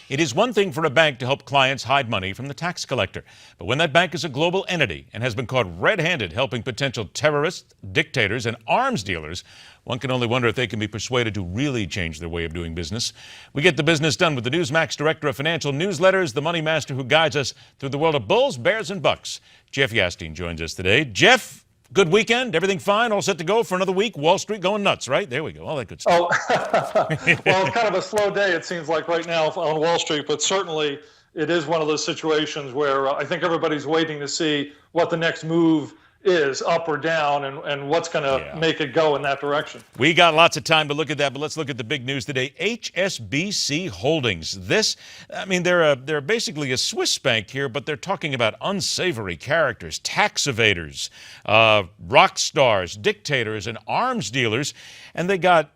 It is one thing for a bank to help clients hide money from the tax collector. But when that bank is a global entity and has been caught red-handed helping potential terrorists, dictators, and arms dealers, one can only wonder if they can be persuaded to really change their way of doing business. We get the business done with the Newsmax Director of Financial Newsletters, the money master who guides us through the world of bulls, bears, and bucks. Jeff Yastine joins us today. Jeff, good weekend? Everything fine? All set to go for another week? Wall Street going nuts, right? There we go. All that good stuff. Oh, well, it's kind of a slow day, it seems like, right now on Wall Street, but certainly it is one of those situations where I think everybody's waiting to see what the next move is, up or down, and what's going to make it go in that direction. We got lots of time to look at that, but let's look at the big news today. HSBC Holdings. They're basically a Swiss bank here, but they're talking about unsavory characters, tax evaders, rock stars, dictators, and arms dealers, and they got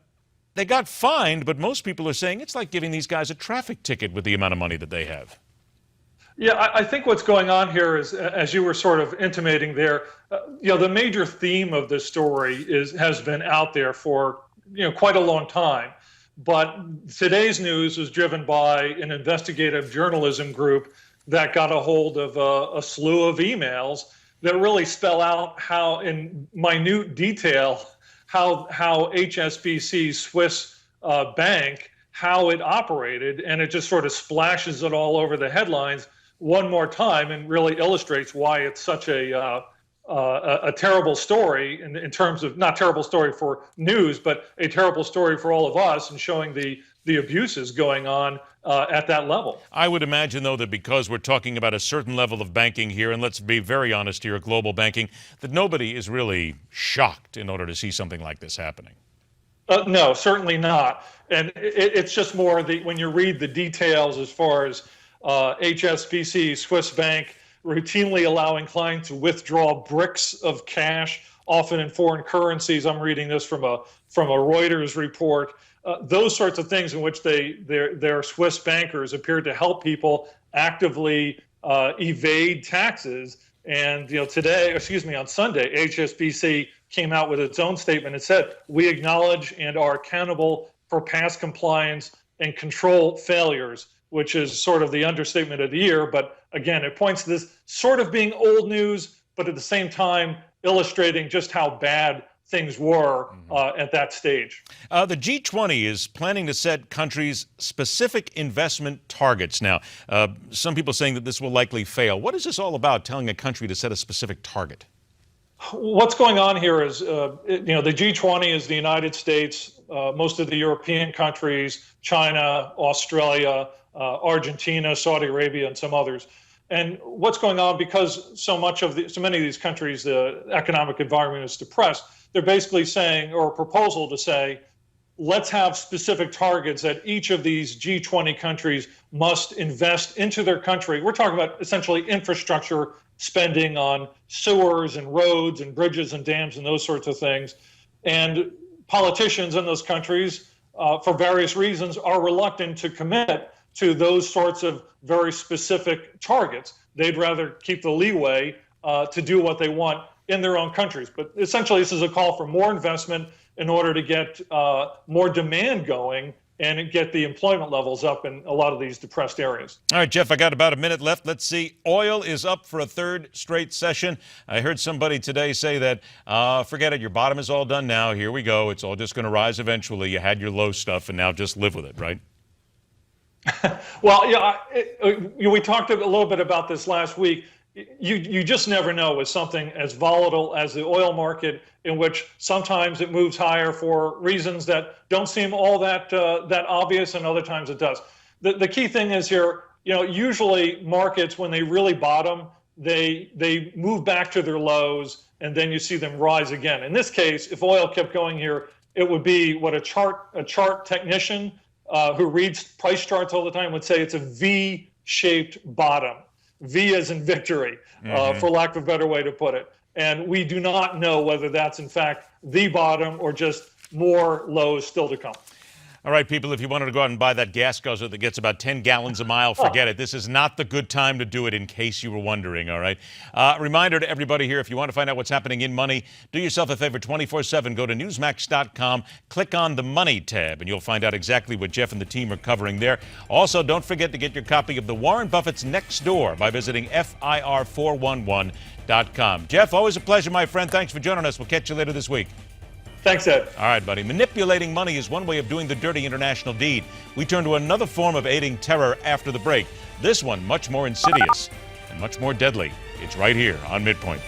fined, but most people are saying it's like giving these guys a traffic ticket with the amount of money that they have. Yeah, I think what's going on here is, as you were sort of intimating there, the major theme of this story has been out there for quite a long time. But today's news was driven by an investigative journalism group that got a hold of a slew of emails that really spell out how, in minute detail, how HSBC Swiss bank, how it operated, and it just sort of splashes it all over the headlines one more time and really illustrates why it's such a terrible story in terms of, not terrible story for news, but a terrible story for all of us, and showing the abuses going on at that level. I would imagine, though, that because we're talking about a certain level of banking here, and let's be very honest here, global banking, that nobody is really shocked in order to see something like this happening. No, certainly not. And it's just more when you read the details as far as HSBC Swiss bank routinely allowing clients to withdraw bricks of cash, often in foreign currencies. I'm reading this from a Reuters report. Those sorts of things in which their Swiss bankers appeared to help people actively evade taxes. And on Sunday, HSBC came out with its own statement. It said, "We acknowledge and are accountable for past compliance and control failures," which is sort of the understatement of the year. But again, it points to this sort of being old news, but at the same time illustrating just how bad things were at that stage. The G20 is planning to set countries specific investment targets now. Some people saying that this will likely fail. What is this all about, telling a country to set a specific target? What's going on here is, the G20 is the United States, most of the European countries, China, Australia, Argentina, Saudi Arabia, and some others. And what's going on, because so many of these countries, the economic environment is depressed, they're basically saying, or a proposal to say, let's have specific targets that each of these G20 countries must invest into their country. We're talking about essentially infrastructure spending on sewers and roads and bridges and dams and those sorts of things. And politicians in those countries, for various reasons, are reluctant to commit to those sorts of very specific targets. They'd rather keep the leeway to do what they want in their own countries. But essentially, this is a call for more investment in order to get more demand going and get the employment levels up in a lot of these depressed areas. All right, Jeff, I got about a minute left. Let's see. Oil is up for a third straight session. I heard somebody today say that, forget it, your bottom is all done now. Here we go. It's all just going to rise eventually. You had your low stuff, and now just live with it, right? Well, we talked a little bit about this last week. You just never know with something as volatile as the oil market, in which sometimes it moves higher for reasons that don't seem all that obvious, and other times it does. The key thing is here, usually markets, when they really bottom, they move back to their lows, and then you see them rise again. In this case, if oil kept going here, it would be what a chart technician who reads price charts all the time would say. It's a V-shaped bottom. V as in victory, for lack of a better way to put it. And we do not know whether that's in fact the bottom or just more lows still to come. All right, people, if you wanted to go out and buy that gas guzzler that gets about 10 gallons a mile, forget it. This is not the good time to do it, in case you were wondering, all right? Reminder to everybody here, if you want to find out what's happening in money, do yourself a favor 24/7. Go to Newsmax.com, click on the Money tab, and you'll find out exactly what Jeff and the team are covering there. Also, don't forget to get your copy of the Warren Buffett's Next Door by visiting FIR411.com. Jeff, always a pleasure, my friend. Thanks for joining us. We'll catch you later this week. Thanks, Ed. All right, buddy. Manipulating money is one way of doing the dirty international deed. We turn to another form of aiding terror after the break. This one much more insidious and much more deadly. It's right here on MidPoint.